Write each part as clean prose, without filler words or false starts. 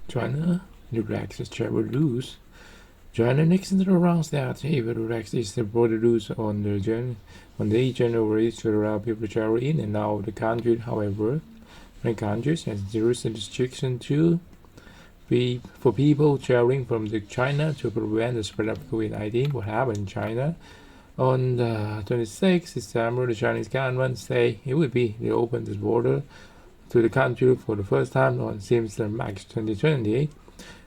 China relaxes travel rules. China next announced that it will relax its border rules on the January to allow people to travel in and out of the country. However, many countries has serious restrictions for people traveling from China to prevent the spread of COVID-19. What happened in China? On the 26th December, the Chinese government say it will be reopen this border to the country for the first time since March 2020.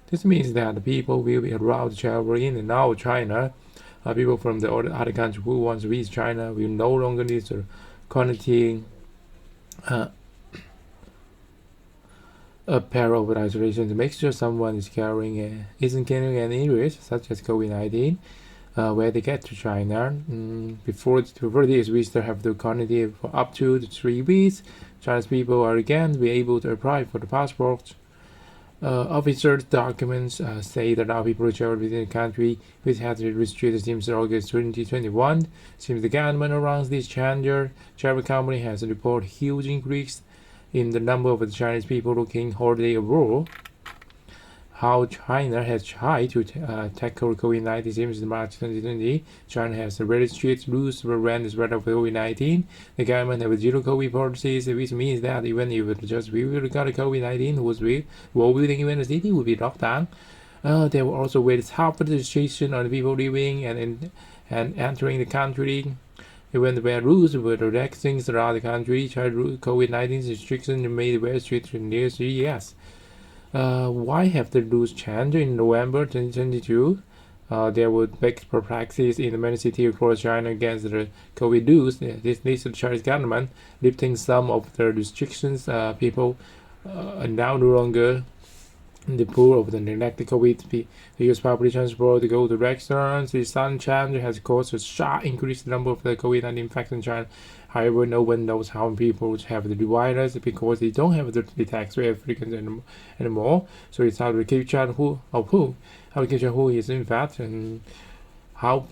This means that the people will be allowed to travel in and out of China. People from the other country who want to visit China will no longer need to quarantine a pair of isolation to make sure someone isn't carrying any virus such as COVID-19 where they get to China. Before this, visitors have to quarantine for up to 3 weeks. Chinese people are again be able to apply for the passport. Official documents say that our people travel within the country, which has been restricted since August 2021. Since the government announced this change, travel company has reported huge increase in the number of the Chinese people looking holiday abroad. How China has tried to tackle COVID-19 since March 2020. China has very strict rules to prevent the spread of COVID-19. The government has zero COVID policies, which means that even if just we will regard COVID-19 was within even the city will be locked down. There were also very tough restrictions on people living and entering the country. Even the rules were relaxing throughout the country, COVID-19 restrictions made very strict in near 3 years. Why have the rules changed in November 2022? There were big perplexities in many cities across China against the COVID rules. This leads to the Chinese government lifting some of the restrictions. People are now no longer in the pool of the neglected COVID to use public transport to go to restaurants. The sudden change has caused a sharp increase in the number of the COVID-19 infections in China. However, no one knows how people have the virus because they don't have the detect very frequent anymore. So it's hard to keep track who is infected and how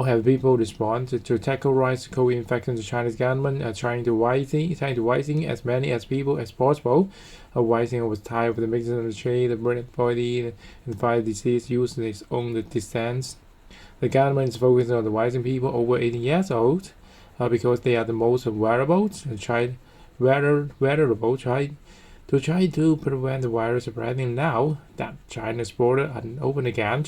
have people responded to tackle rising COVID infections? The Chinese government are trying to rising as many as people as possible. Rising over time of the mechanism of the trade, the brain body, and fight disease using its own distance. The government is focusing on the rising people over 18 years old because they are the most vulnerable. To try to prevent the virus spreading now that China's border are open again.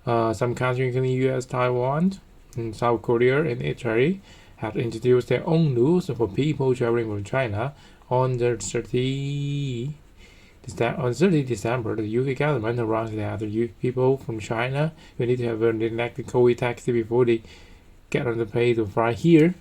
Some countries, including US, Taiwan, and South Korea, and Italy, have introduced their own rules for people traveling from China. On 30 December, the UK government announced that people from China will need to have an elected COVID taxi before they get on the plane to fly here.